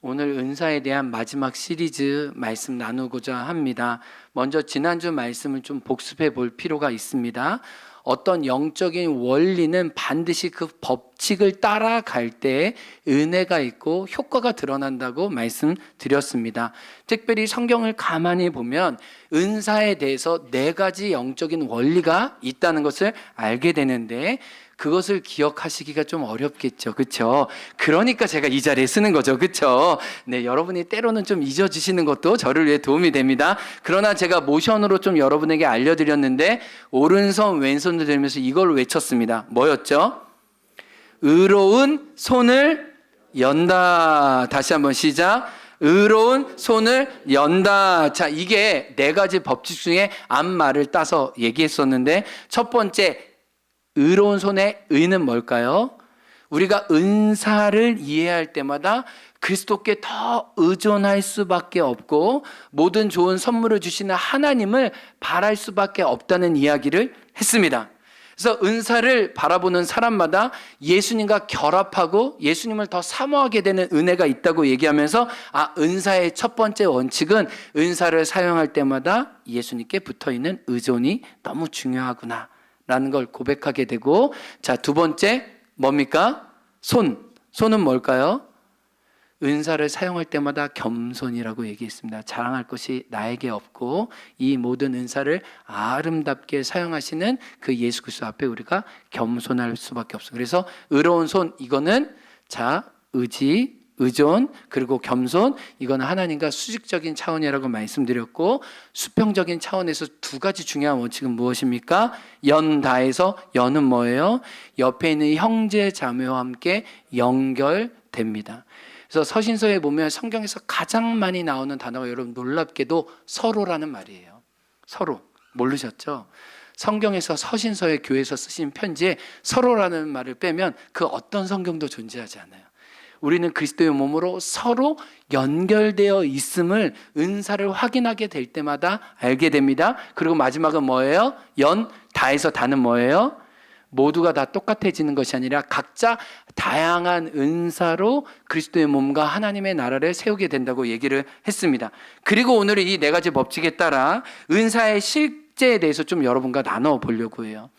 오늘 은사에 대한 마지막 시리즈 말씀 나누고자 합니다. 먼저 지난주 말씀을 좀 복습해 볼 필요가 있습니다. 어떤 영적인 원리는 반드시 그 법칙을 따라갈 때 은혜가 있고 효과가 드러난다고 말씀드렸습니다. 특별히 성경을 가만히 보면 은사에 대해서 4가지 영적인 원리가 있다는 것을 알게 되는데 그것을 기억하시기가 좀 어렵겠죠. 그렇죠? 그러니까 제가 이 자리에 쓰는 거죠. 그렇죠? 네, 여러분이 때로는 좀 잊어주시는 것도 저를 위해 도움이 됩니다. 그러나 제가 모션으로 좀 여러분에게 알려드렸는데 오른손 왼손을 들면서 이걸 외쳤습니다. 뭐였죠? 의로운 손을 연다. 다시 한번 시작. 의로운 손을 연다. 자, 이게 4가지 법칙 중에 앞말을 따서 얘기했었는데 첫 번째, 의로운 손의 의는 뭘까요? 우리가 은사를 이해할 때마다 그리스도께 더 의존할 수밖에 없고 모든 좋은 선물을 주시는 하나님을 바랄 수밖에 없다는 이야기를 했습니다. 그래서 은사를 바라보는 사람마다 예수님과 결합하고 예수님을 더 사모하게 되는 은혜가 있다고 얘기하면서 은사의 첫 번째 원칙은 은사를 사용할 때마다 예수님께 붙어있는 의존이 너무 중요하구나 라는 걸 고백하게 되고, 자, 두 번째 뭡니까? 손은 뭘까요? 은사를 사용할 때마다 겸손이라고 얘기했습니다. 자랑할 것이 나에게 없고 이 모든 은사를 아름답게 사용하시는 그 예수 그리스도 앞에 우리가 겸손할 수밖에 없어요. 그래서 의로운 손, 이거는 자, 의존, 그리고 겸손, 이거는 하나님과 수직적인 차원이라고 말씀드렸고, 수평적인 차원에서 2가지 중요한 원칙은 무엇입니까? 연다에서 연은 뭐예요? 옆에 있는 형제 자매와 함께 연결됩니다. 그래서 서신서에 보면 성경에서 가장 많이 나오는 단어가 여러분 놀랍게도 서로라는 말이에요. 서로. 모르셨죠? 성경에서 서신서에 교회에서 쓰신 편지에 서로라는 말을 빼면 그 어떤 성경도 존재하지 않아요. 우리는 그리스도의 몸으로 서로 연결되어 있음을 은사를 확인하게 될 때마다 알게 됩니다. 그리고 마지막은 뭐예요? 다에서 다는 뭐예요? 모두가 다 똑같아지는 것이 아니라 각자 다양한 은사로 그리스도의 몸과 하나님의 나라를 세우게 된다고 얘기를 했습니다. 그리고 오늘은 이 4가지 법칙에 따라 은사의 실제에 대해서 좀 여러분과 나눠 보려고 해요.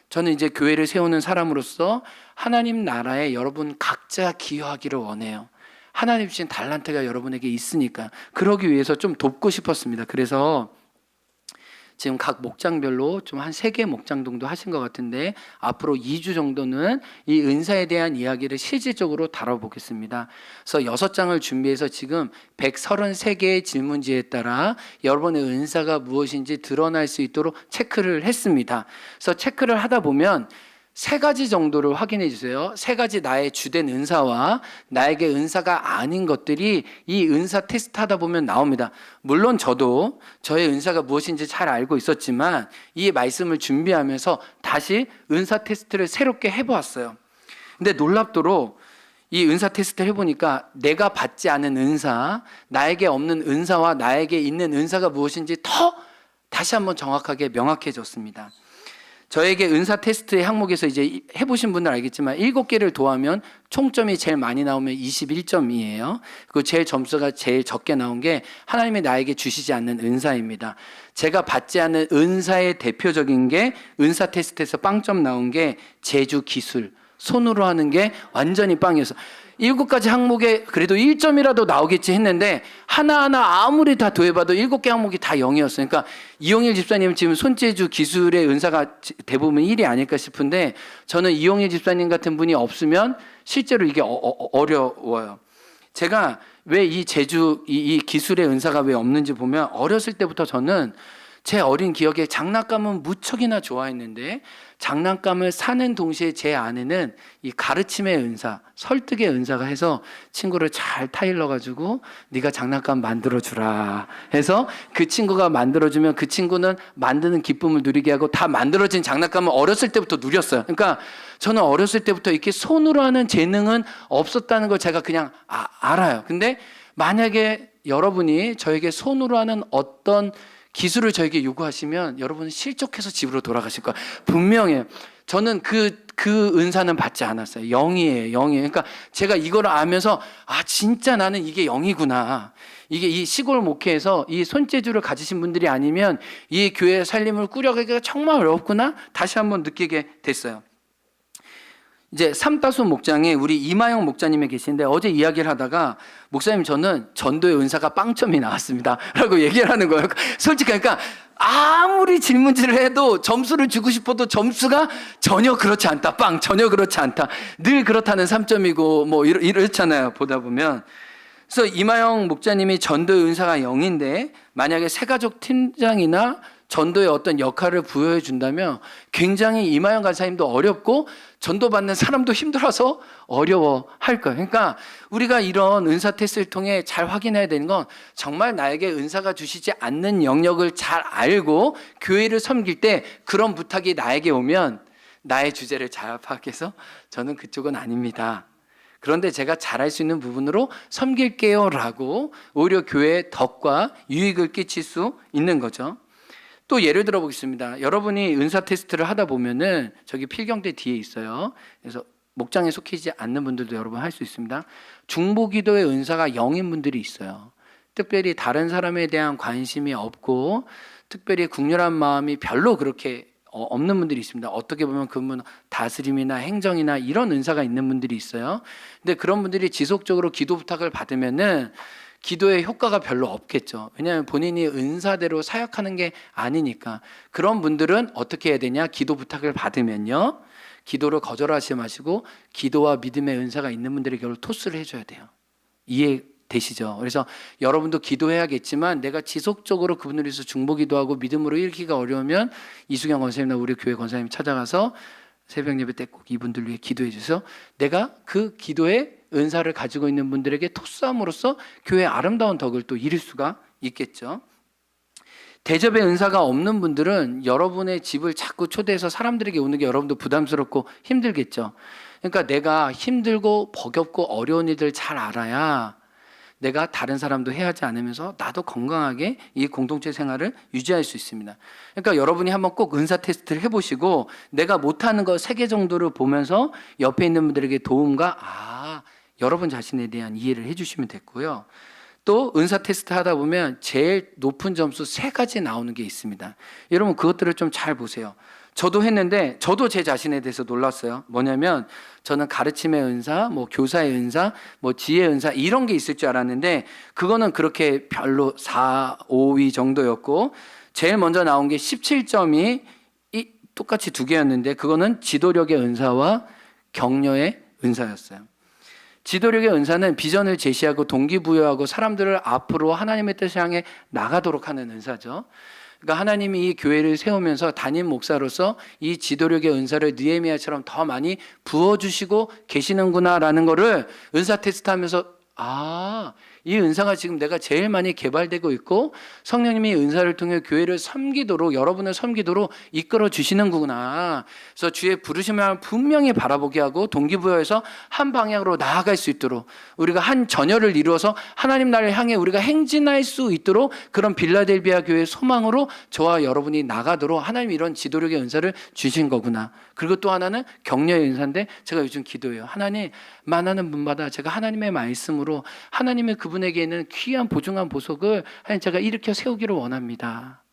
저는 이제 교회를 세우는 사람으로서 하나님 나라에 여러분 각자 기여하기를 원해요. 하나님 주신 달란트가 여러분에게 있으니까 그러기 위해서 좀 돕고 싶었습니다. 그래서 지금 각 목장별로 좀 한 3개 목장 정도 하신 것 같은데 앞으로 2주 정도는 이 은사에 대한 이야기를 실질적으로 다뤄보겠습니다. 그래서 6장을 준비해서 지금 133개의 질문지에 따라 여러분의 은사가 무엇인지 드러날 수 있도록 체크를 했습니다. 그래서 체크를 하다 보면 3가지 정도를 확인해 주세요. 3가지 나의 주된 은사와 나에게 은사가 아닌 것들이 이 은사 테스트 하다 보면 나옵니다. 물론 저도 저의 은사가 무엇인지 잘 알고 있었지만 이 말씀을 준비하면서 다시 은사 테스트를 새롭게 해보았어요. 근데 놀랍도록 이 은사 테스트를 해보니까 내가 받지 않은 은사, 나에게 없는 은사와 나에게 있는 은사가 무엇인지 다시 한번 정확하게 명확해졌습니다. 저에게 은사 테스트의 항목에서 이제 해보신 분들 알겠지만 7개를 더하면 총점이 제일 많이 나오면 21점이에요. 그 제일 점수가 제일 적게 나온 게 하나님이 나에게 주시지 않는 은사입니다. 제가 받지 않는 은사의 대표적인 게 은사 테스트에서 빵점 나온 게 제주 기술, 손으로 하는 게 완전히 빵이었어. 7가지 항목에 그래도 1점이라도 나오겠지 했는데 하나하나 아무리 다 더해봐도 7개 항목이 다 0이었어요. 그러니까 이용일 집사님 지금 손재주 기술의 은사가 대부분 1이 아닐까 싶은데 저는 이용일 집사님 같은 분이 없으면 실제로 이게 어려워요. 제가 왜 이 제주 이 기술의 은사가 왜 없는지 보면 어렸을 때부터 저는 제 어린 기억에 장난감은 무척이나 좋아했는데 장난감을 사는 동시에 제 안에는 이 가르침의 은사, 설득의 은사가 해서 친구를 잘 타일러가지고 네가 장난감 만들어주라 해서 그 친구가 만들어주면 그 친구는 만드는 기쁨을 누리게 하고 다 만들어진 장난감을 어렸을 때부터 누렸어요. 그러니까 저는 어렸을 때부터 이렇게 손으로 하는 재능은 없었다는 걸 제가 그냥 알아요. 근데 만약에 여러분이 저에게 손으로 하는 어떤 기술을 저에게 요구하시면 여러분은 실족해서 집으로 돌아가실 거예요. 분명해요. 저는 그 그 은사는 받지 않았어요. 영이에요. 그러니까 제가 이걸 알면서 진짜 나는 이게 영이구나. 이게 이 시골 목회에서 이 손재주를 가지신 분들이 아니면 이 교회 살림을 꾸려가기가 정말 어렵구나. 다시 한번 느끼게 됐어요. 이제 삼다수 목장에 우리 이마영 목자님이 계시는데 어제 이야기를 하다가 목사님 저는 전도의 은사가 빵점이 나왔습니다 라고 얘기를 하는 거예요. 솔직히 그러니까 아무리 질문질을 해도 점수를 주고 싶어도 점수가 전혀 그렇지 않다. 전혀 그렇지 않다. 늘 그렇다는 3점이고 뭐 이렇잖아요. 보다 보면. 그래서 이마영 목자님이 전도의 은사가 0인데 만약에 새가족 팀장이나 전도의 어떤 역할을 부여해 준다면 굉장히 이마영 간사님도 어렵고 전도받는 사람도 힘들어서 어려워할 거예요. 그러니까 우리가 이런 은사 테스트를 통해 잘 확인해야 되는 건 정말 나에게 은사가 주시지 않는 영역을 잘 알고 교회를 섬길 때 그런 부탁이 나에게 오면 나의 주제를 잘 파악해서 저는 그쪽은 아닙니다. 그런데 제가 잘할 수 있는 부분으로 섬길게요 라고 오히려 교회에 덕과 유익을 끼칠 수 있는 거죠. 또 예를 들어 보겠습니다. 여러분이 은사 테스트를 하다 보면은 저기 필경대 뒤에 있어요. 그래서 목장에 속히지 않는 분들도 여러분 할 수 있습니다. 중보기도의 은사가 0인 분들이 있어요. 특별히 다른 사람에 대한 관심이 없고 특별히 국률한 마음이 별로 그렇게 없는 분들이 있습니다. 어떻게 보면 그분 다스림이나 행정이나 이런 은사가 있는 분들이 있어요. 근데 그런 분들이 지속적으로 기도 부탁을 받으면은 기도의 효과가 별로 없겠죠. 왜냐하면 본인이 은사대로 사역하는 게 아니니까. 그런 분들은 어떻게 해야 되냐? 기도 부탁을 받으면요, 기도를 거절하지 마시고 기도와 믿음의 은사가 있는 분들에게 그걸 토스를 해줘야 돼요. 이해되시죠? 그래서 여러분도 기도해야겠지만 내가 지속적으로 그분을 위해서 중보기도하고 믿음으로 일으키기가 어려우면 이수경 권사님이나 우리 교회 권사님 찾아가서 새벽 예배 때 꼭 이분들 위해 기도해 주세요. 내가 그 기도에 은사를 가지고 있는 분들에게 토스함으로써 교회의 아름다운 덕을 또 이룰 수가 있겠죠. 대접의 은사가 없는 분들은 여러분의 집을 자꾸 초대해서 사람들에게 오는 게 여러분도 부담스럽고 힘들겠죠. 그러니까 내가 힘들고 버겁고 어려운 일들 잘 알아야 내가 다른 사람도 해하지 않으면서 나도 건강하게 이 공동체 생활을 유지할 수 있습니다. 그러니까 여러분이 한번 꼭 은사 테스트를 해보시고 내가 못하는 거 3개 정도를 보면서 옆에 있는 분들에게 도움과 여러분 자신에 대한 이해를 해주시면 됐고요. 또 은사 테스트 하다 보면 제일 높은 점수 3가지 나오는 게 있습니다. 여러분 그것들을 좀 잘 보세요. 저도 했는데 저도 제 자신에 대해서 놀랐어요. 뭐냐면 저는 가르침의 은사, 뭐 교사의 은사, 뭐 지혜의 은사 이런 게 있을 줄 알았는데 그거는 그렇게 별로 4, 5위 정도였고 제일 먼저 나온 게 17점이 똑같이 2개였는데 그거는 지도력의 은사와 격려의 은사였어요. 지도력의 은사는 비전을 제시하고 동기부여하고 사람들을 앞으로 하나님의 뜻을 향해 나가도록 하는 은사죠. 그러니까 하나님이 이 교회를 세우면서 담임 목사로서 이 지도력의 은사를 느헤미야처럼 더 많이 부어주시고 계시는구나라는 거를 은사 테스트하면서 이 은사가 지금 내가 제일 많이 개발되고 있고 성령님이 은사를 통해 교회를 섬기도록 여러분을 섬기도록 이끌어 주시는구나. 그래서 주의 부르심을 분명히 바라보게 하고 동기부여해서 한 방향으로 나아갈 수 있도록 우리가 한 전열을 이루어서 하나님 나라를 향해 우리가 행진할 수 있도록 그런 빌라델비아 교회의 소망으로 저와 여러분이 나가도록 하나님이 이런 지도력의 은사를 주신 거구나. 그리고 또 하나는 격려의 은사인데 제가 요즘 기도해요. 하나님 만나는 분마다 제가 하나님의 말씀으로 하나님의 그분에게 있는 귀한 보증한 보석을 하나님 제가 일으켜 세우기를 원합니다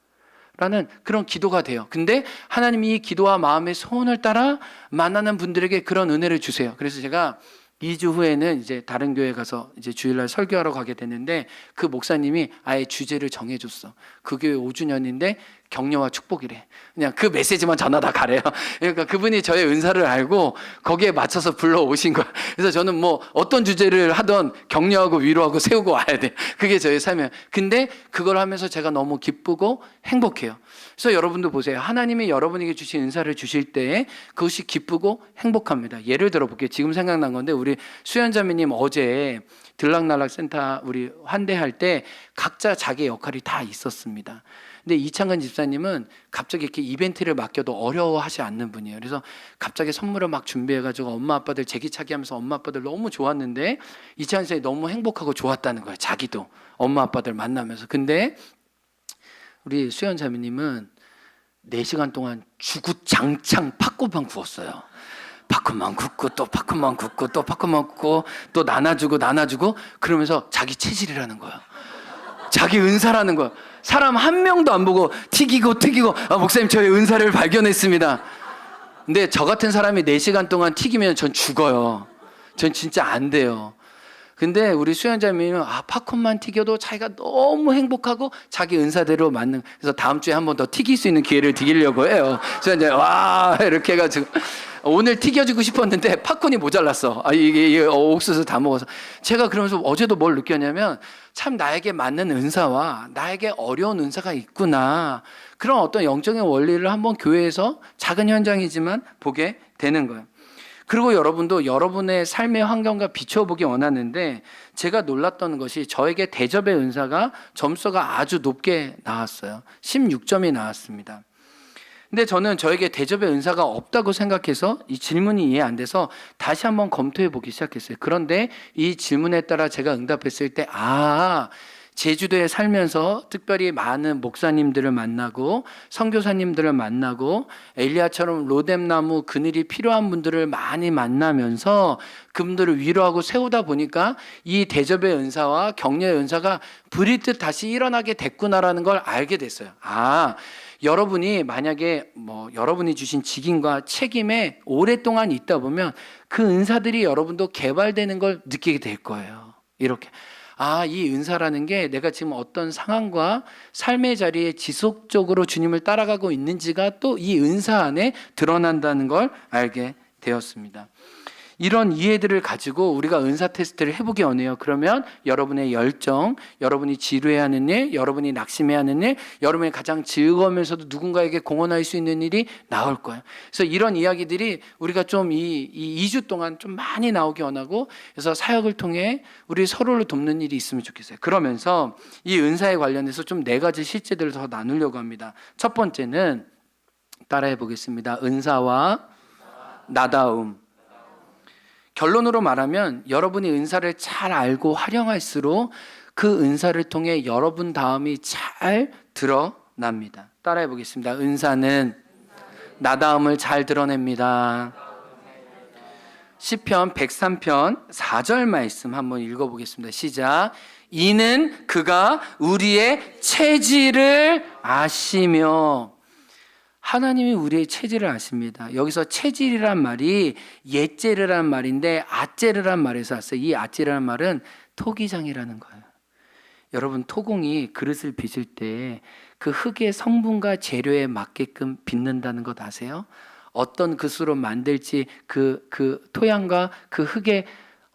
라는 그런 기도가 돼요. 근데 하나님이 이 기도와 마음의 소원을 따라 만나는 분들에게 그런 은혜를 주세요. 그래서 제가 2주 후에는 이제 다른 교회 가서 이제 주일날 설교하러 가게 됐는데 그 목사님이 아예 주제를 정해줬어. 그 교회 5주년인데 격려와 축복이래. 그냥 그 메시지만 전하다 가래요. 그러니까 그분이 저의 은사를 알고 거기에 맞춰서 불러오신 거야. 그래서 저는 뭐 어떤 주제를 하던 격려하고 위로하고 세우고 와야 돼. 그게 저의 삶이에요. 근데 그걸 하면서 제가 너무 기쁘고 행복해요. 그래서 여러분도 보세요. 하나님이 여러분에게 주신 은사를 주실 때 그것이 기쁘고 행복합니다. 예를 들어 볼게요. 지금 생각난 건데 우리 수연자매님 어제 들락날락 센터 우리 환대할 때 각자 자기 역할이 다 있었습니다. 근데 이창근 집사님은 갑자기 이렇게 이벤트를 맡겨도 어려워하지 않는 분이에요. 그래서 갑자기 선물을 막 준비해가지고 엄마 아빠들 제기차기 하면서 엄마 아빠들 너무 좋았는데 이창근 집사님이 너무 행복하고 좋았다는 거예요. 자기도 엄마 아빠들 만나면서. 근데 우리 수연 자매님은 4시간 동안 주구장창 팥고방 구웠어요. 팝콘만 굽고 또 팝콘만 굽고 또 팝콘만 굽고 또 나눠주고 그러면서 자기 체질이라는 거야. 자기 은사라는 거야. 사람 한 명도 안 보고 튀기고 목사님 저의 은사를 발견했습니다. 근데 저 같은 사람이 4시간 동안 튀기면 전 죽어요. 전 진짜 안 돼요. 근데 우리 수연자매는 팝콘만 튀겨도 자기가 너무 행복하고 자기 은사대로 맞는. 그래서 다음 주에 한 번 더 튀길 수 있는 기회를 드리려고 해요. 수연자매 와 이렇게 해가지고 오늘 튀겨주고 싶었는데 팝콘이 모자랐어. 이게 옥수수 다 먹어서. 제가 그러면서 어제도 뭘 느꼈냐면 참 나에게 맞는 은사와 나에게 어려운 은사가 있구나. 그런 어떤 영적인 원리를 한번 교회에서 작은 현장이지만 보게 되는 거예요. 그리고 여러분도 여러분의 삶의 환경과 비춰보기 원하는데 제가 놀랐던 것이 저에게 대접의 은사가 점수가 아주 높게 나왔어요. 16점이 나왔습니다. 근데 저는 저에게 대접의 은사가 없다고 생각해서 이 질문이 이해 안 돼서 다시 한번 검토해 보기 시작했어요. 그런데 이 질문에 따라 제가 응답했을 때 제주도에 살면서 특별히 많은 목사님들을 만나고 선교사님들을 만나고 엘리야처럼 로뎀나무 그늘이 필요한 분들을 많이 만나면서 그분들을 위로하고 세우다 보니까 이 대접의 은사와 격려의 은사가 불일듯 다시 일어나게 됐구나라는 걸 알게 됐어요. 여러분이 만약에 여러분이 주신 직임과 책임에 오랫동안 있다 보면 그 은사들이 여러분도 개발되는 걸 느끼게 될 거예요. 이렇게 이 은사라는 게 내가 지금 어떤 상황과 삶의 자리에 지속적으로 주님을 따라가고 있는지가 또 이 은사 안에 드러난다는 걸 알게 되었습니다. 이런 이해들을 가지고 우리가 은사 테스트를 해보기 원해요. 그러면 여러분의 열정, 여러분이 지루해야 하는 일, 여러분이 낙심해야 하는 일, 여러분이 가장 즐거우면서도 누군가에게 공헌할 수 있는 일이 나올 거예요. 그래서 이런 이야기들이 우리가 좀 이 2주 동안 좀 많이 나오기 원하고, 그래서 사역을 통해 우리 서로를 돕는 일이 있으면 좋겠어요. 그러면서 이 은사에 관련해서 좀 4가지 실제들을 더 나누려고 합니다. 첫 번째는 따라해 보겠습니다. 은사와 나다움. 결론으로 말하면 여러분이 은사를 잘 알고 활용할수록 그 은사를 통해 여러분 다음이 잘 드러납니다. 따라해 보겠습니다. 은사는 나다움을 잘 드러냅니다. 시편 103편 4절 말씀 한번 읽어보겠습니다. 시작. 이는 그가 우리의 체질을 아시며. 하나님이 우리의 체질을 아십니다. 여기서 체질이란 말이 옛제르란 말인데 아제르란 말에서 왔어요. 이 아제르란 말은 토기장이라는 거예요. 여러분, 토공이 그릇을 빚을 때 그 흙의 성분과 재료에 맞게끔 빚는다는 것 아세요? 어떤 그릇으로 만들지 그 토양과 그 흙의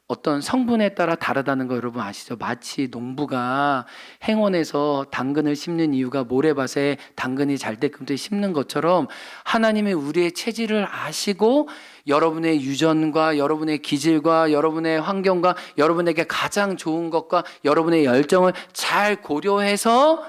어떤 성분에 따라 다르다는 거 여러분 아시죠? 마치 농부가 행원에서 당근을 심는 이유가 모래밭에 당근이 잘 되게끔 심는 것처럼 하나님이 우리의 체질을 아시고 여러분의 유전과 여러분의 기질과 여러분의 환경과 여러분에게 가장 좋은 것과 여러분의 열정을 잘 고려해서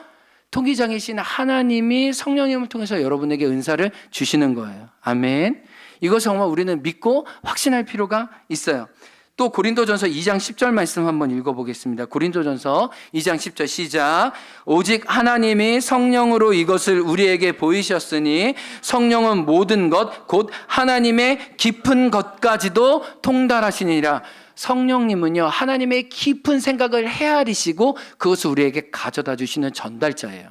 통기장이신 하나님이 성령님을 통해서 여러분에게 은사를 주시는 거예요. 아멘. 이거 정말 우리는 믿고 확신할 필요가 있어요. 또 고린도전서 2장 10절 말씀 한번 읽어보겠습니다. 고린도전서 2장 10절 시작. 오직 하나님이 성령으로 이것을 우리에게 보이셨으니 성령은 모든 것 곧 하나님의 깊은 것까지도 통달하시니라. 성령님은요, 하나님의 깊은 생각을 헤아리시고 그것을 우리에게 가져다 주시는 전달자예요.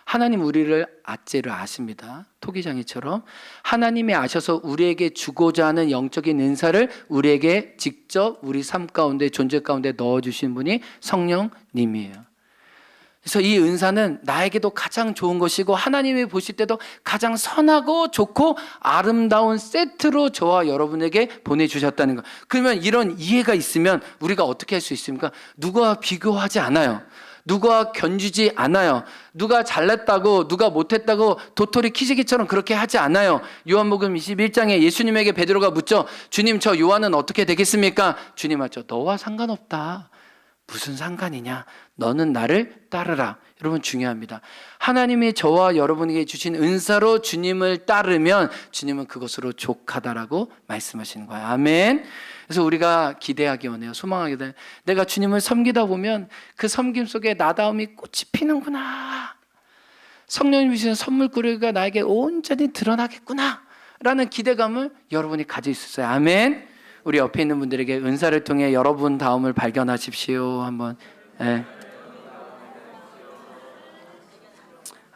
하나님 우리를 아제를 아십니다. 토기장이처럼 하나님이 아셔서 우리에게 주고자 하는 영적인 은사를 우리에게 직접 우리 삶 가운데 존재 가운데 넣어주신 분이 성령님이에요. 그래서 이 은사는 나에게도 가장 좋은 것이고 하나님이 보실 때도 가장 선하고 좋고 아름다운 세트로 저와 여러분에게 보내주셨다는 것. 그러면 이런 이해가 있으면 우리가 어떻게 할 수 있습니까? 누구와 비교하지 않아요. 누가 견주지 않아요. 누가 잘났다고 누가 못했다고 도토리 키재기처럼 그렇게 하지 않아요. 요한복음 21장에 예수님에게 베드로가 묻죠. 주님, 저 요한은 어떻게 되겠습니까? 주님 하죠. 너와 상관없다. 무슨 상관이냐? 너는 나를 따르라. 여러분 중요합니다. 하나님이 저와 여러분에게 주신 은사로 주님을 따르면 주님은 그것으로 족하다라고 말씀하시는 거예요. 아멘. 그래서 우리가 기대하기 원해요. 소망하게 돼. 내가 주님을 섬기다 보면 그 섬김 속에 나다움이 꽃이 피는구나. 성령님이 주신 선물꾸러기가 나에게 온전히 드러나겠구나. 라는 기대감을 여러분이 가질 수 있어요. 아멘. 우리 옆에 있는 분들에게 은사를 통해 여러분 다움을 발견하십시오. 한번. 네.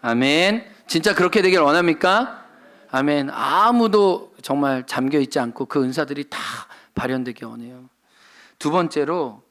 아멘. 진짜 그렇게 되길 원합니까? 아멘. 아무도 정말 잠겨 있지 않고 그 은사들이 다 발현되기 원해요. 두 번째로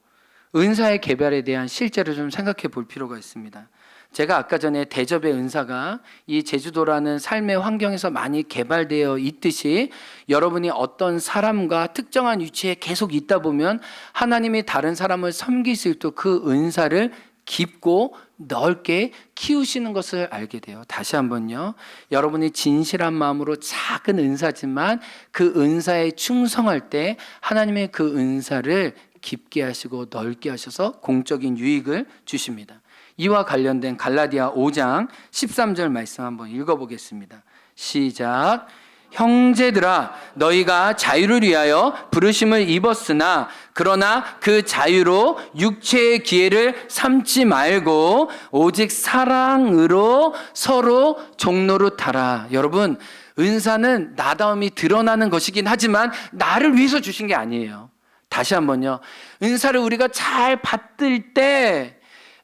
은사의 개발에 대한 실제를 좀 생각해 볼 필요가 있습니다. 제가 아까 전에 대접의 은사가 이 제주도라는 삶의 환경에서 많이 개발되어 있듯이 여러분이 어떤 사람과 특정한 위치에 계속 있다 보면 하나님이 다른 사람을 섬길 수 있도록 그 은사를 깊고 넓게 키우시는 것을 알게 돼요. 다시 한번요. 여러분이 진실한 마음으로 작은 은사지만 그 은사에 충성할 때 하나님의 그 은사를 깊게 하시고 넓게 하셔서 공적인 유익을 주십니다. 이와 관련된 갈라디아 5장 13절 말씀 한번 읽어보겠습니다. 시작. 형제들아 너희가 자유를 위하여 부르심을 입었으나 그러나 그 자유로 육체의 기회를 삼지 말고 오직 사랑으로 서로 종노릇하라. 여러분, 은사는 나다움이 드러나는 것이긴 하지만 나를 위해서 주신 게 아니에요. 다시 한번요. 은사를 우리가 잘 받을 때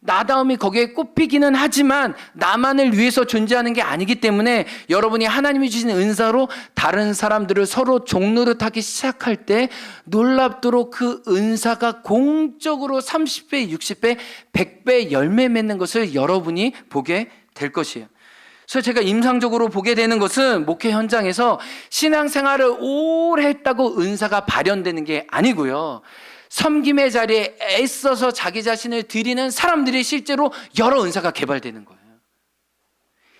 나다움이 거기에 꼽히기는 하지만 나만을 위해서 존재하는 게 아니기 때문에 여러분이 하나님이 주신 은사로 다른 사람들을 서로 종노릇하기 시작할 때 놀랍도록 그 은사가 공적으로 30배, 60배, 100배 열매 맺는 것을 여러분이 보게 될 것이에요. 그래서 제가 임상적으로 보게 되는 것은 목회 현장에서 신앙생활을 오래 했다고 은사가 발현되는 게 아니고요. 섬김의 자리에 애써서 자기 자신을 드리는 사람들이 실제로 여러 은사가 개발되는 거예요.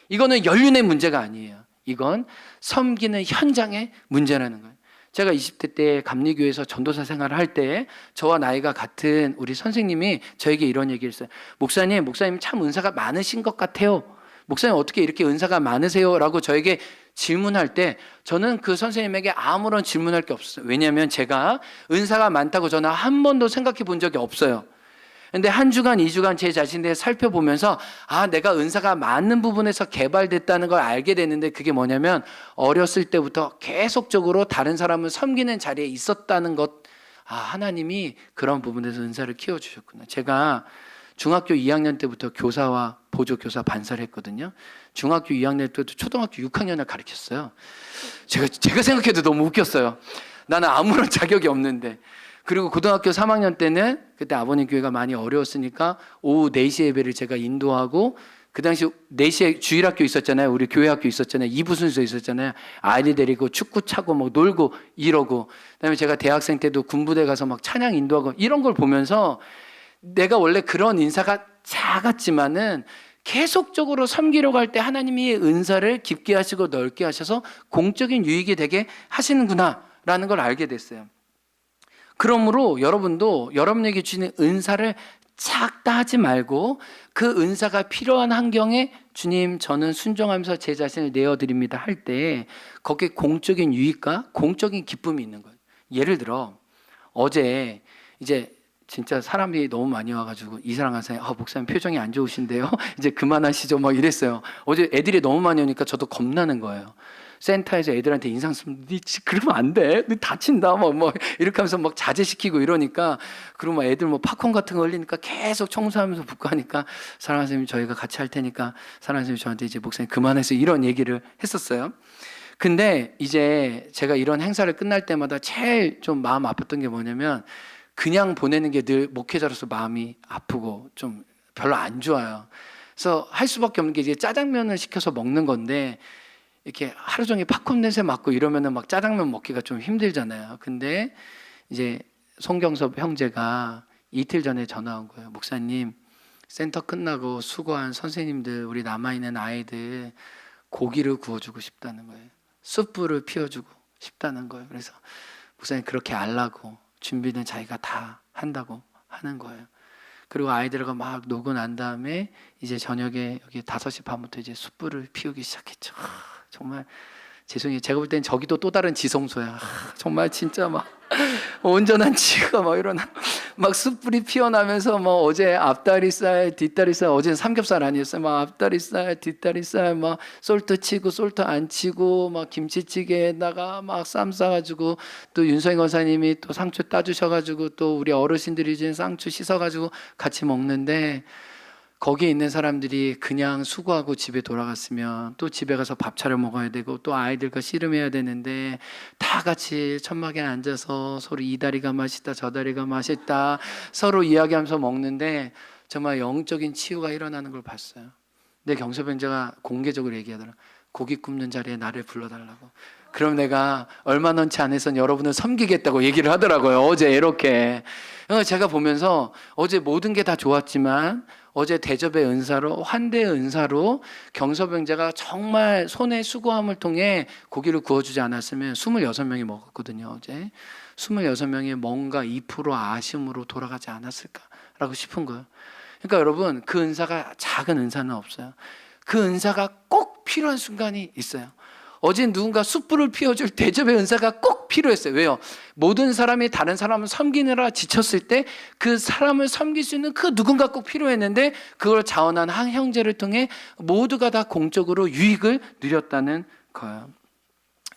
이거는 연륜의 문제가 아니에요. 이건 섬기는 현장의 문제라는 거예요. 제가 20대 때 감리교회에서 전도사 생활을 할 때 저와 나이가 같은 우리 선생님이 저에게 이런 얘기를 했어요. 목사님 참 은사가 많으신 것 같아요. 목사님 어떻게 이렇게 은사가 많으세요? 라고 저에게 질문할 때 저는 그 선생님에게 아무런 질문할 게 없어요. 왜냐하면 제가 은사가 많다고 저는 한 번도 생각해 본 적이 없어요. 근데 한 주간, 2주간 제 자신에 대해 살펴보면서 내가 은사가 많은 부분에서 개발됐다는 걸 알게 됐는데 그게 뭐냐면 어렸을 때부터 계속적으로 다른 사람을 섬기는 자리에 있었다는 것. 하나님이 그런 부분에서 은사를 키워주셨구나. 제가 중학교 2학년 때부터 교사와 보조교사 반사를 했거든요. 중학교 2학년 때부터 초등학교 6학년을 가르쳤어요. 제가 생각해도 너무 웃겼어요. 나는 아무런 자격이 없는데. 그리고 고등학교 3학년 때는 그때 아버님 교회가 많이 어려웠으니까 오후 4시 예배를 제가 인도하고 그 당시 4시에 주일학교 있었잖아요. 우리 교회학교 있었잖아요. 2부 순서 있었잖아요. 아이들 데리고 축구 차고 막 놀고 이러고 그다음에 제가 대학생 때도 군부대 가서 막 찬양 인도하고 이런 걸 보면서 내가 원래 그런 인사가 작았지만은 계속적으로 섬기려고 할 때 하나님이 은사를 깊게 하시고 넓게 하셔서 공적인 유익이 되게 하시는구나 라는 걸 알게 됐어요. 그러므로 여러분도 여러분에게 주시는 은사를 작다 하지 말고 그 은사가 필요한 환경에 주님 저는 순종하면서 제 자신을 내어드립니다 할 때 거기에 공적인 유익과 공적인 기쁨이 있는 거예요. 예를 들어 어제 이제 진짜 사람이 너무 많이 와가지고 이사랑 선생님, 목사님 표정이 안 좋으신데요? 이제 그만하시죠. 막 이랬어요. 어제 애들이 너무 많이 오니까 저도 겁나는 거예요. 센터에서 애들한테 인상 쓰면 그러면 안 돼. 너 다친다. 뭐 이렇게 하면서 막 자제시키고 이러니까 그리고 막 애들 뭐 팝콘 같은 거 흘리니까 계속 청소하면서 붙고 하니까 사랑 선생님 저희가 같이 할 테니까 사랑 선생님 저한테 이제 목사님 그만해서 이런 얘기를 했었어요. 근데 이제 제가 이런 행사를 끝날 때마다 제일 좀 마음 아팠던 게 뭐냐면 그냥 보내는 게 늘 목회자로서 마음이 아프고 좀 별로 안 좋아요. 그래서 할 수밖에 없는 게 이제 짜장면을 시켜서 먹는 건데 이렇게 하루 종일 팝콘 냄새 맡고 이러면은 막 짜장면 먹기가 좀 힘들잖아요. 근데 이제 송경섭 형제가 이틀 전에 전화 온 거예요. 목사님, 센터 끝나고 수고한 선생님들, 우리 남아있는 아이들 고기를 구워주고 싶다는 거예요. 숯불을 피워주고 싶다는 거예요. 그래서 목사님 그렇게 하려고 준비는 자기가 다 한다고 하는 거예요. 그리고 아이들과 막 놀고 난 다음에 이제 저녁에 여기 5시 반부터 이제 숯불을 피우기 시작했죠. 정말 죄송해요. 제가 볼 땐 저기도 또 다른 지성소야. 정말 진짜 막 온전한 지가 막 일어나 막 숯불이 피어나면서 뭐 어제 앞다리살 뒷다리살, 어제는 삼겹살 아니었어요. 막 앞다리살 뒷다리살 막 솔트 치고 솔트 안 치고 막 김치찌개에다가 막 쌈 싸가지고 또 윤성희 권사님이 또 상추 따주셔가지고 또 우리 어르신들이 준 상추 씻어가지고 같이 먹는데, 거기에 있는 사람들이 그냥 수고하고 집에 돌아갔으면 또 집에 가서 밥 차려 먹어야 되고 또 아이들과 씨름해야 되는데, 다 같이 천막에 앉아서 서로 이 다리가 맛있다 저 다리가 맛있다 서로 이야기하면서 먹는데 정말 영적인 치유가 일어나는 걸 봤어요. 근데 경서병자가 공개적으로 얘기하더라. 고기 굽는 자리에 나를 불러달라고. 그럼 내가 얼마 넣지 않아서 여러분을 섬기겠다고 얘기를 하더라고요. 어제 이렇게. 제가 보면서 어제 모든 게 다 좋았지만 어제 대접의 은사로, 환대의 은사로 경서병자가 정말 손의 수고함을 통해 고기를 구워주지 않았으면 26명이 먹었거든요. 어제 26명이 뭔가 2% 아쉬움으로 돌아가지 않았을까라고 싶은 거예요. 그러니까 여러분, 그 은사가 작은 은사는 없어요. 그 은사가 꼭 필요한 순간이 있어요. 어제 누군가 숯불을 피워줄 대접의 은사가 꼭 필요했어요. 왜요? 모든 사람이 다른 사람을 섬기느라 지쳤을 때 그 사람을 섬길 수 있는 그 누군가 꼭 필요했는데, 그걸 자원한 한 형제를 통해 모두가 다 공적으로 유익을 누렸다는 거예요.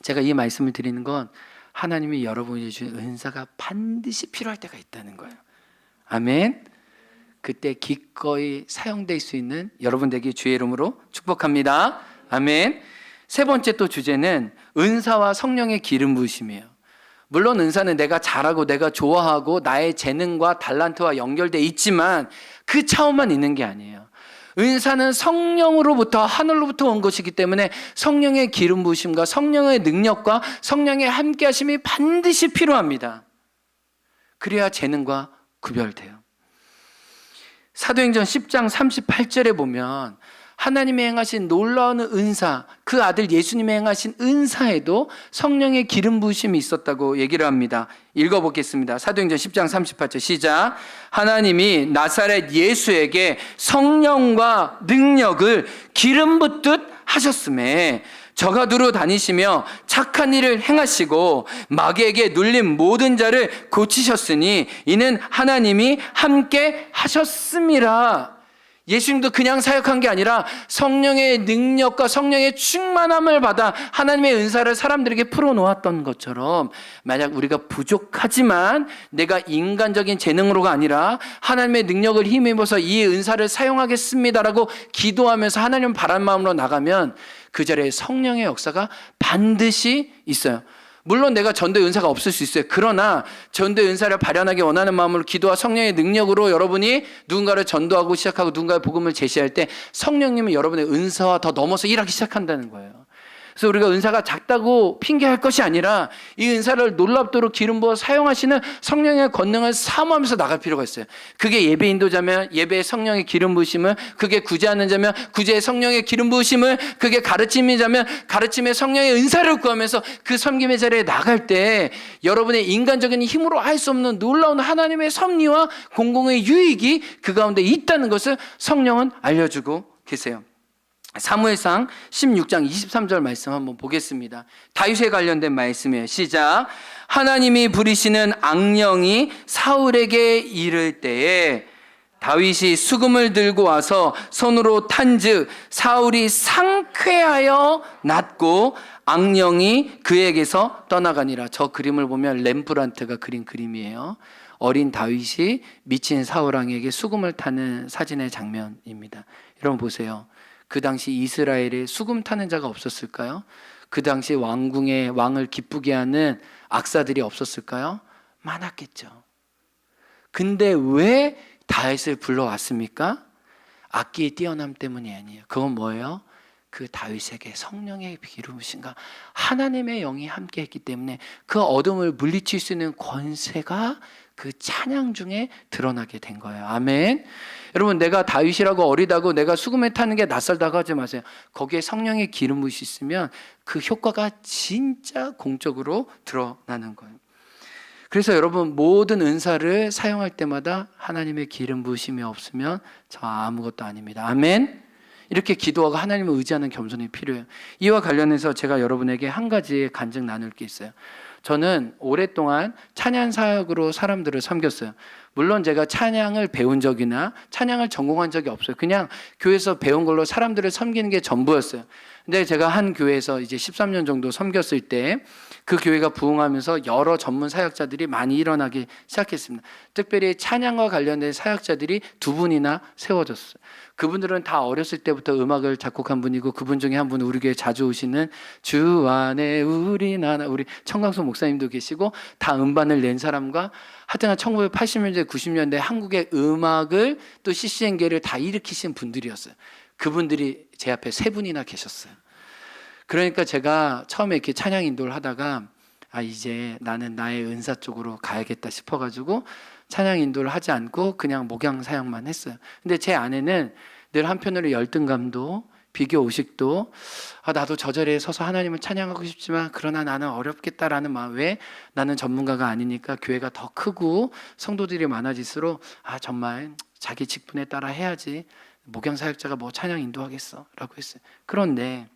제가 이 말씀을 드리는 건 하나님이 여러분이 주신 은사가 반드시 필요할 때가 있다는 거예요. 아멘. 그때 기꺼이 사용될 수 있는 여러분 되기 주의 이름으로 축복합니다. 아멘. 세 번째 또 주제는 은사와 성령의 기름 부으심이에요. 물론 은사는 내가 잘하고 내가 좋아하고 나의 재능과 달란트와 연결돼 있지만 그 차원만 있는 게 아니에요. 은사는 성령으로부터, 하늘로부터 온 것이기 때문에 성령의 기름 부으심과 성령의 능력과 성령의 함께하심이 반드시 필요합니다. 그래야 재능과 구별돼요. 사도행전 10장 38절에 보면 하나님이 행하신 놀라운 은사, 그 아들 예수님이 행하신 은사에도 성령의 기름 부으심이 있었다고 얘기를 합니다. 읽어보겠습니다. 사도행전 10장 38절 시작. 하나님이 나사렛 예수에게 성령과 능력을 기름 붓듯 하셨음에 저가 두루 다니시며 착한 일을 행하시고 마귀에게 눌린 모든 자를 고치셨으니 이는 하나님이 함께 하셨음이라. 예수님도 그냥 사역한 게 아니라 성령의 능력과 성령의 충만함을 받아 하나님의 은사를 사람들에게 풀어놓았던 것처럼, 만약 우리가 부족하지만 내가 인간적인 재능으로가 아니라 하나님의 능력을 힘입어서 이 은사를 사용하겠습니다라고 기도하면서 하나님 바란 마음으로 나가면 그 자리에 성령의 역사가 반드시 있어요. 물론 내가 전도의 은사가 없을 수 있어요. 그러나 전도의 은사를 발현하기 원하는 마음으로 기도와 성령의 능력으로 여러분이 누군가를 전도하고 시작하고 누군가의 복음을 제시할 때 성령님은 여러분의 은사와 더 넘어서 일하기 시작한다는 거예요. 그래서 우리가 은사가 작다고 핑계할 것이 아니라 이 은사를 놀랍도록 기름 부어 사용하시는 성령의 권능을 사모하면서 나갈 필요가 있어요. 그게 예배 인도자면 예배의 성령의 기름 부으심을, 그게 구제하는 자면 구제의 성령의 기름 부으심을, 그게 가르침의 자면 가르침의 성령의 은사를 구하면서 그 섬김의 자리에 나갈 때 여러분의 인간적인 힘으로 할 수 없는 놀라운 하나님의 섭리와 공공의 유익이 그 가운데 있다는 것을 성령은 알려주고 계세요. 사무엘상 16장 23절 말씀 한번 보겠습니다. 다윗에 관련된 말씀이에요. 시작. 하나님이 부리시는 악령이 사울에게 이를 때에 다윗이 수금을 들고 와서 손으로 탄즉 사울이 상쾌하여 낫고 악령이 그에게서 떠나가니라. 저 그림을 보면 렘브란트가 그린 그림이에요. 어린 다윗이 미친 사울왕에게 수금을 타는 사진의 장면입니다. 여러분 보세요. 그 당시 이스라엘에 수금 타는 자가 없었을까요? 그 당시 왕궁의 왕을 기쁘게 하는 악사들이 없었을까요? 많았겠죠. 근데 왜 다윗을 불러왔습니까? 악기의 뛰어남 때문이 아니에요. 그건 뭐예요? 그 다윗에게 성령의 기름 부으심과 하나님의 영이 함께했기 때문에 그 어둠을 물리칠 수 있는 권세가 그 찬양 중에 드러나게 된 거예요. 아멘. 여러분, 내가 다윗이라고 어리다고 내가 수금에 타는 게 낯설다고 하지 마세요. 거기에 성령의 기름 부으심이 있으면 그 효과가 진짜 공적으로 드러나는 거예요. 그래서 여러분, 모든 은사를 사용할 때마다 하나님의 기름 부으심이 없으면 저 아무것도 아닙니다. 아멘. 이렇게 기도하고 하나님을 의지하는 겸손이 필요해요. 이와 관련해서 제가 여러분에게 한 가지 간증 나눌 게 있어요. 저는 오랫동안 찬양 사역으로 사람들을 섬겼어요. 물론 제가 찬양을 배운 적이나 찬양을 전공한 적이 없어요. 그냥 교회에서 배운 걸로 사람들을 섬기는 게 전부였어요. 근데 제가 한 교회에서 이제 13년 정도 섬겼을 때 그 교회가 부흥하면서 여러 전문 사역자들이 많이 일어나기 시작했습니다. 특별히 찬양과 관련된 사역자들이 2분이나 세워졌어요. 그분들은 다 어렸을 때부터 음악을 작곡한 분이고, 그분 중에 한 분은 우리 교회 자주 오시는 주 안에 우리 청강수 목사님도 계시고, 다 음반을 낸 사람과 하여튼 1980년대 90년대 한국의 음악을 또 CCN계를 다 일으키신 분들이었어요. 그분들이 제 앞에 3분이나 계셨어요. 그러니까 제가 처음에 이렇게 찬양 인도를 하다가 이제 나는 나의 은사 쪽으로 가야겠다 싶어가지고 찬양 인도를 하지 않고 그냥 목양 사역만 했어요. 근데 제 안에는 늘 한편으로 열등감도 비교 의식도 나도 저 자리에 서서 하나님을 찬양하고 싶지만 그러나 나는 어렵겠다라는 마음. 왜? 나는 전문가가 아니니까 교회가 더 크고 성도들이 많아질수록 정말 자기 직분에 따라 해야지, 목양 사역자가 뭐 찬양 인도하겠어 라고 했어요. 그런데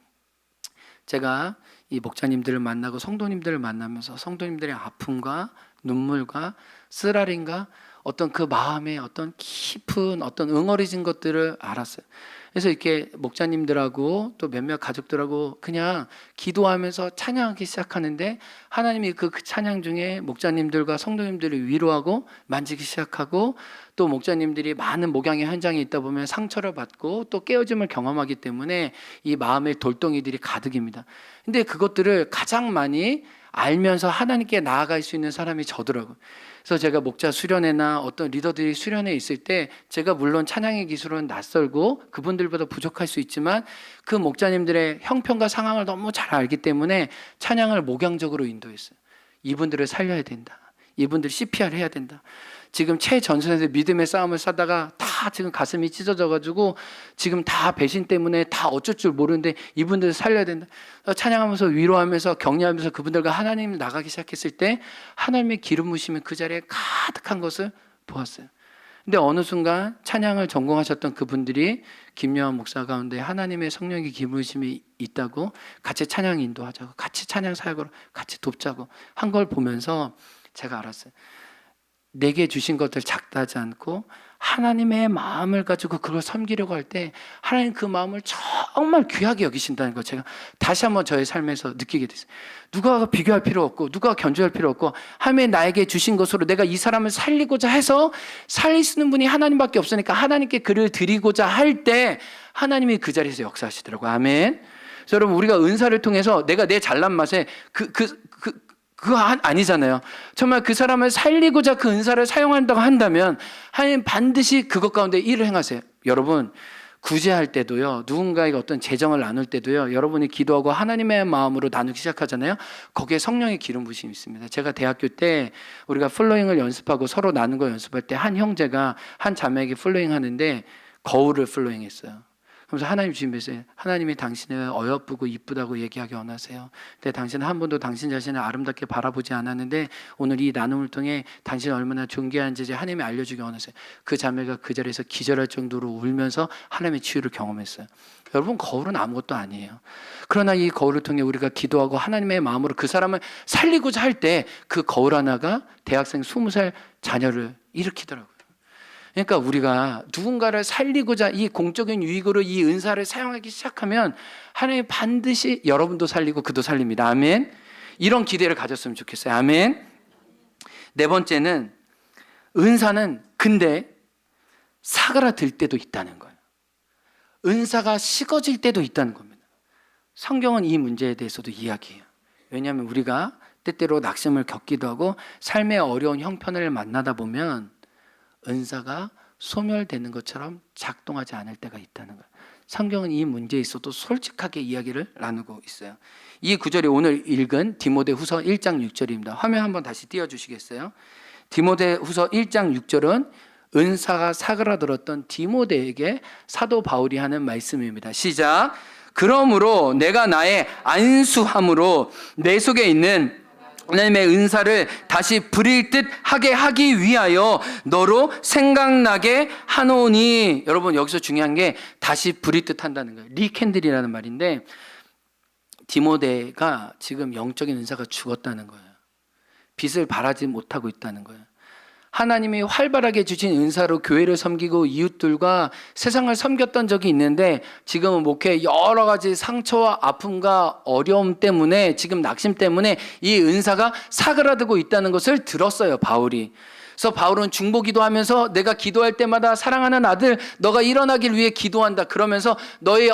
제가 이 목자님들을 만나고 성도님들을 만나면서 성도님들의 아픔과 눈물과 쓰라림과 어떤 그 마음의 어떤 깊은 어떤 응어리진 것들을 알았어요. 그래서 이렇게 목자님들하고 또 몇몇 가족들하고 그냥 기도하면서 찬양하기 시작하는데, 하나님이 그 찬양 중에 목자님들과 성도님들을 위로하고 만지기 시작하고, 또 목자님들이 많은 목양의 현장에 있다 보면 상처를 받고 또 깨어짐을 경험하기 때문에 이 마음의 돌덩이들이 가득입니다. 근데 그것들을 가장 많이 알면서 하나님께 나아갈 수 있는 사람이 저더라고요. 그래서 제가 목자 수련회나 어떤 리더들이 수련회에 있을 때 제가 물론 찬양의 기술은 낯설고 그분들보다 부족할 수 있지만 그 목자님들의 형편과 상황을 너무 잘 알기 때문에 찬양을 목양적으로 인도했어요. 이분들을 살려야 된다. 이분들 CPR 해야 된다. 지금 최전선에서 믿음의 싸움을 싸다가 다 지금 가슴이 찢어져가지고 지금 다 배신 때문에 다 어쩔 줄 모르는데 이분들을 살려야 된다. 찬양하면서 위로하면서 격려하면서 그분들과 하나님 나가기 시작했을 때 하나님의 기름 부으심이 그 자리에 가득한 것을 보았어요. 근데 어느 순간 찬양을 전공하셨던 그분들이 김여한 목사 가운데 하나님의 성령의 기름 부으심이 있다고 같이 찬양 인도하자고, 같이 찬양 사역으로 같이 돕자고 한 걸 보면서 제가 알았어요. 내게 주신 것들 작다하지 않고 하나님의 마음을 가지고 그걸 섬기려고 할 때 하나님 그 마음을 정말 귀하게 여기신다는 걸 제가 다시 한번 저의 삶에서 느끼게 됐어요. 누가 비교할 필요 없고 누가 견주할 필요 없고 하나님이 나에게 주신 것으로 내가 이 사람을 살리고자 해서 살릴 수 있는 분이 하나님밖에 없으니까 하나님께 그를 드리고자 할 때 하나님이 그 자리에서 역사하시더라고요. 아멘. 그래서 여러분, 우리가 은사를 통해서 내가 내 잘난 맛에 그거 아니잖아요. 정말 그 사람을 살리고자 그 은사를 사용한다고 한다면 하나님 반드시 그것 가운데 일을 행하세요. 여러분, 구제할 때도요, 누군가에게 어떤 재정을 나눌 때도요, 여러분이 기도하고 하나님의 마음으로 나누기 시작하잖아요. 거기에 성령의 기름 부으심이 있습니다. 제가 대학교 때 우리가 플로잉을 연습하고 서로 나누는 거 연습할 때 한 형제가 한 자매에게 플로잉 하는데 거울을 플로잉 했어요. 그래서 하나님 주님께서 하나님이 당신을 어여쁘고 이쁘다고 얘기하기 원하세요. 근데 당신은 한 번도 당신 자신을 아름답게 바라보지 않았는데 오늘 이 나눔을 통해 당신이 얼마나 존귀한지 하나님이 알려주기 원하세요. 그 자매가 그 자리에서 기절할 정도로 울면서 하나님의 치유를 경험했어요. 여러분, 거울은 아무것도 아니에요. 그러나 이 거울을 통해 우리가 기도하고 하나님의 마음으로 그 사람을 살리고자 할 때 그 거울 하나가 대학생 20살 자녀를 일으키더라고요. 그러니까 우리가 누군가를 살리고자 이 공적인 유익으로 이 은사를 사용하기 시작하면 하나님 반드시 여러분도 살리고 그도 살립니다. 아멘. 이런 기대를 가졌으면 좋겠어요. 아멘. 네 번째는 은사는 근데 사그라들 때도 있다는 거예요. 은사가 식어질 때도 있다는 겁니다. 성경은 이 문제에 대해서도 이야기해요. 왜냐하면 우리가 때때로 낙심을 겪기도 하고 삶의 어려운 형편을 만나다 보면 은사가 소멸되는 것처럼 작동하지 않을 때가 있다는 거예요. 성경은 이 문제에 있어도 솔직하게 이야기를 나누고 있어요. 이 구절이 오늘 읽은 디모데후서 1장 6절입니다. 화면 한번 다시 띄워주시겠어요? 디모데후서 1장 6절은 은사가 사그라들었던 디모데에게 사도 바울이 하는 말씀입니다. 시작. 그러므로 내가 나의 안수함으로 내 속에 있는 하나님의 은사를 다시 부릴 듯 하게 하기 위하여 너로 생각나게 하노니. 여러분, 여기서 중요한 게 다시 부릴 듯 한다는 거예요. 리캔들이라는 말인데, 디모데가 지금 영적인 은사가 죽었다는 거예요. 빛을 발하지 못하고 있다는 거예요. 하나님이 활발하게 주신 은사로 교회를 섬기고 이웃들과 세상을 섬겼던 적이 있는데, 지금은 목회 여러 가지 상처와 아픔과 어려움 때문에, 지금 낙심 때문에 이 은사가 사그라들고 있다는 것을 들었어요, 바울이. 그래서 바울은 중보기도하면서 내가 기도할 때마다 사랑하는 아들 너가 일어나길 위해 기도한다 그러면서 너의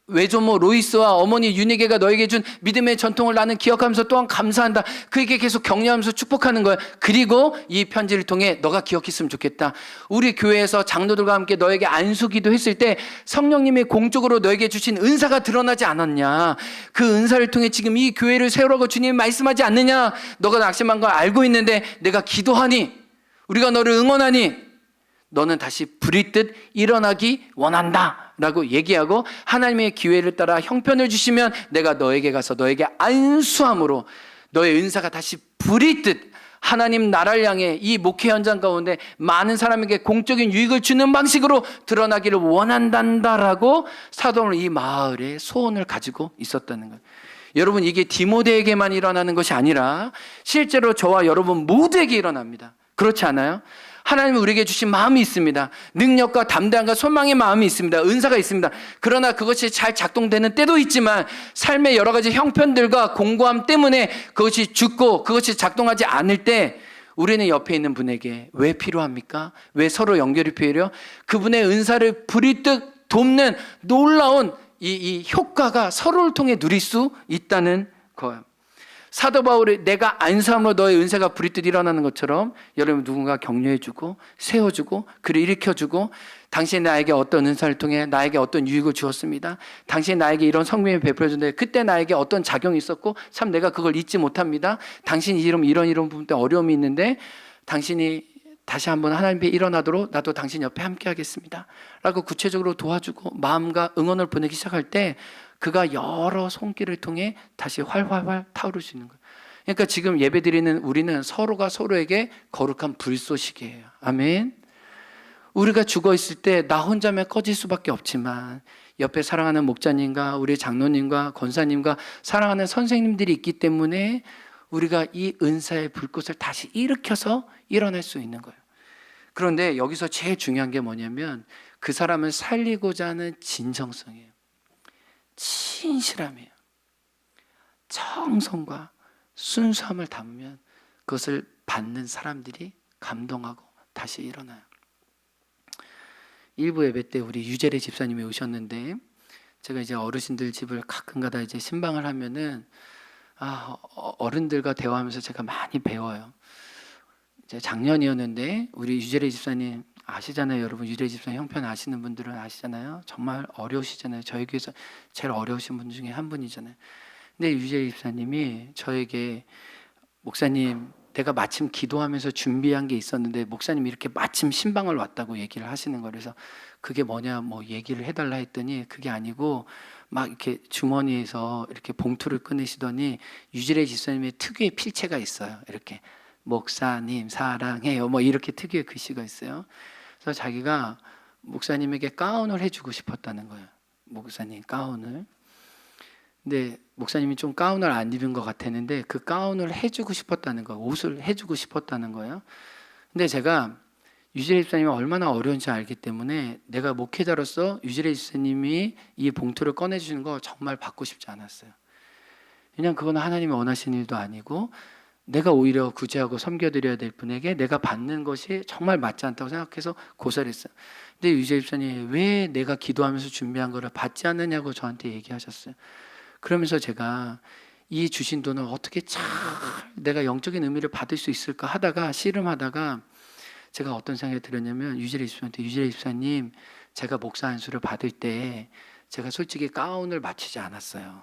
외조모 로이스와 어머니 유니게가 너에게 준 믿음의 전통을 나는 기억하면서 또한 감사한다. 그에게 계속 격려하면서 축복하는 거예요. 그리고 이 편지를 통해 너가 기억했으면 좋겠다. 우리 교회에서 장로들과 함께 너에게 안수기도 했을 때 성령님이 공적으로 너에게 주신 은사가 드러나지 않았냐. 그 은사를 통해 지금 이 교회를 세우라고 주님이 말씀하지 않느냐. 너가 낙심한 걸 알고 있는데 내가 기도하니, 우리가 너를 응원하니 너는 다시 부릿듯 일어나기 원한다 라고 얘기하고, 하나님의 기회를 따라 형편을 주시면 내가 너에게 가서 너에게 안수함으로 너의 은사가 다시 부릿듯 하나님 나라를 향해 이 목회 현장 가운데 많은 사람에게 공적인 유익을 주는 방식으로 드러나기를 원한단다라고 사도 바울은 이 마을의 소원을 가지고 있었다는 거예요. 여러분, 이게 디모데에게만 일어나는 것이 아니라 실제로 저와 여러분 모두에게 일어납니다. 그렇지 않아요? 하나님은 우리에게 주신 마음이 있습니다. 능력과 담대함과 소망의 마음이 있습니다. 은사가 있습니다. 그러나 그것이 잘 작동되는 때도 있지만 삶의 여러 가지 형편들과 공고함 때문에 그것이 죽고 그것이 작동하지 않을 때 우리는 옆에 있는 분에게 왜 필요합니까? 왜 서로 연결이 필요해요? 그분의 은사를 부리듯 돕는 놀라운 이 효과가 서로를 통해 누릴 수 있다는 거예요. 사도 바울이 내가 안수함으로 너의 은사가 부릿듯 일어나는 것처럼 여러분 누군가 격려해주고 세워주고 그를 일으켜주고, 당신이 나에게 어떤 은사를 통해 나에게 어떤 유익을 주었습니다. 당신이 나에게 이런 성품을 베풀어줬는데 그때 나에게 어떤 작용이 있었고 참 내가 그걸 잊지 못합니다. 당신이 이런 부분 때 어려움이 있는데 당신이 다시 한번 하나님 앞에 일어나도록 나도 당신 옆에 함께 하겠습니다 라고 구체적으로 도와주고 마음과 응원을 보내기 시작할 때 그가 여러 손길을 통해 다시 활활 타오를 수 있는 거예요. 그러니까 지금 예배드리는 우리는 서로가 서로에게 거룩한 불쏘시개예요. 아멘. 우리가 죽어 있을 때 나 혼자면 꺼질 수밖에 없지만 옆에 사랑하는 목자님과 우리 장로님과 권사님과 사랑하는 선생님들이 있기 때문에 우리가 이 은사의 불꽃을 다시 일으켜서 일어날 수 있는 거예요. 그런데 여기서 제일 중요한 게 뭐냐면 그 사람을 살리고자 하는 진정성이에요. 진실함이에요. 정성과 순수함을 담으면 그것을 받는 사람들이 감동하고 다시 일어나요. 일부 예배 때 우리 유재래 집사님이 오셨는데 제가 이제 어르신들 집을 가끔가다 이제 신방을 하면은 어른들과 대화하면서 제가 많이 배워요. 이제 작년이었는데 우리 유재래 집사님 아시잖아요. 여러분 유재래 집사님 형편 아시는 분들은 아시잖아요. 정말 어려우시잖아요. 저희 교회에서 제일 어려우신 분 중에 한 분이잖아요. 근데 유재래 집사님이 저에게 목사님 내가 마침 기도하면서 준비한 게 있었는데 목사님이 이렇게 마침 신방을 왔다고 얘기를 하시는 거예요. 그래서 그게 뭐냐 뭐 얘기를 해달라 했더니 그게 아니고 막 이렇게 주머니에서 이렇게 봉투를 꺼내시더니 유재래 집사님의 특유의 필체가 있어요. 이렇게 목사님 사랑해요 뭐 이렇게 특유의 글씨가 있어요. 그래서 자기가 목사님에게 가운을 해주고 싶었다는 거예요. 목사님 가운을. 근데 목사님이 좀 가운을 안 입은 것 같았는데 그 가운을 해주고 싶었다는 거예요. 옷을 해주고 싶었다는 거예요. 근데 제가 유재래 집사님이 얼마나 어려운지 알기 때문에 내가 목회자로서 유재래 집사님이 이 봉투를 꺼내주시는 거 정말 받고 싶지 않았어요. 그냥 그건 하나님이 원하시는 일도 아니고 내가 오히려 구제하고 섬겨드려야 될 분에게 내가 받는 것이 정말 맞지 않다고 생각해서 고사했어요. 근데 유재래 집사님이 왜 내가 기도하면서 준비한 거를 받지 않느냐고 저한테 얘기하셨어요. 그러면서 제가 이 주신 돈을 어떻게 잘 내가 영적인 의미를 받을 수 있을까 하다가 씨름하다가 제가 어떤 생각이 들었냐면 유재래 집사님한테 유재래 집사님 제가 목사 안수를 받을 때 제가 솔직히 가운을 맞추지 않았어요.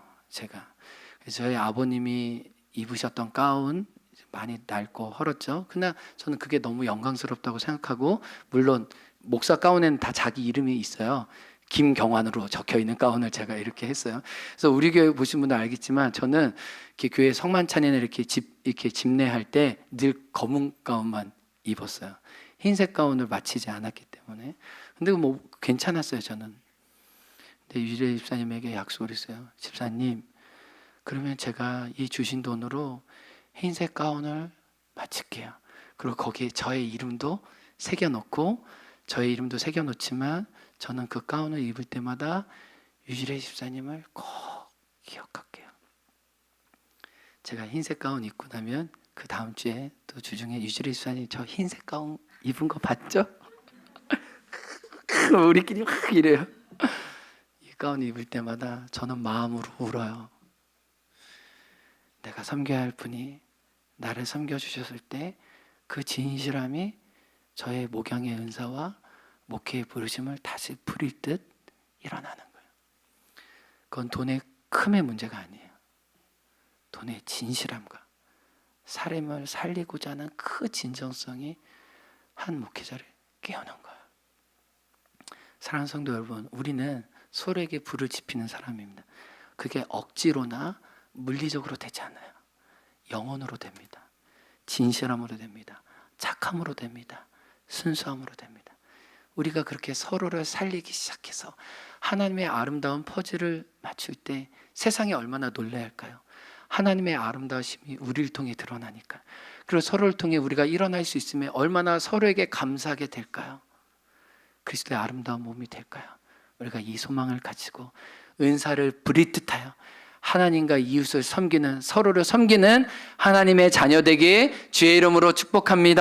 그래서 저희 아버님이 입으셨던 가운 많이 낡고 헐었죠. 그러나 저는 그게 너무 영광스럽다고 생각하고 물론 목사 가운에는 다 자기 이름이 있어요. 김경환으로 적혀 있는 가운을 제가 이렇게 했어요. 그래서 우리 교회 보신 분들 알겠지만 저는 이렇게 교회 성만찬이나 이렇게 집례할 때 늘 검은 가운만 입었어요. 흰색 가운을 마치지 않았기 때문에. 근데 뭐 괜찮았어요, 저는. 근데 유일의 집사님에게 약속을 했어요. 집사님, 그러면 제가 이 주신 돈으로 흰색 가운을 마칠게요. 그리고 거기에 저의 이름도 새겨놓고, 저의 이름도 새겨놓지만 저는 그 가운을 입을 때마다 유일의 집사님을 꼭 기억할게요. 제가 흰색 가운 입고 나면 그 다음 주에 또 주중에 유일의 집사님 저 흰색 가운 입은 거 봤죠? 우리끼리 막 이래요. 이 가운 입을 때마다 저는 마음으로 울어요. 내가 섬겨야 할 분이 나를 섬겨주셨을 때 그 진실함이 저의 목양의 은사와 목회의 부르심을 다시 부릴 듯 일어나는 거예요. 그건 돈의 큼의 문제가 아니에요. 돈의 진실함과 사람을 살리고자 하는 그 진정성이 한 목회자를 깨우는 거예요. 사랑하는 성도 여러분, 우리는 서로에게 불을 지피는 사람입니다. 그게 억지로나 물리적으로 되지 않아요. 영혼으로 됩니다. 진실함으로 됩니다. 착함으로 됩니다. 순수함으로 됩니다. 우리가 그렇게 서로를 살리기 시작해서 하나님의 아름다운 퍼즐을 맞출 때 세상이 얼마나 놀라야 할까요? 하나님의 아름다우심이 우리를 통해 드러나니까. 그리고 서로를 통해 우리가 일어날 수 있으면 얼마나 서로에게 감사하게 될까요? 그리스도의 아름다운 몸이 될까요? 우리가 이 소망을 가지고 은사를 부릴 듯하여 하나님과 이웃을 섬기는, 서로를 섬기는 하나님의 자녀 되기에 주의 이름으로 축복합니다.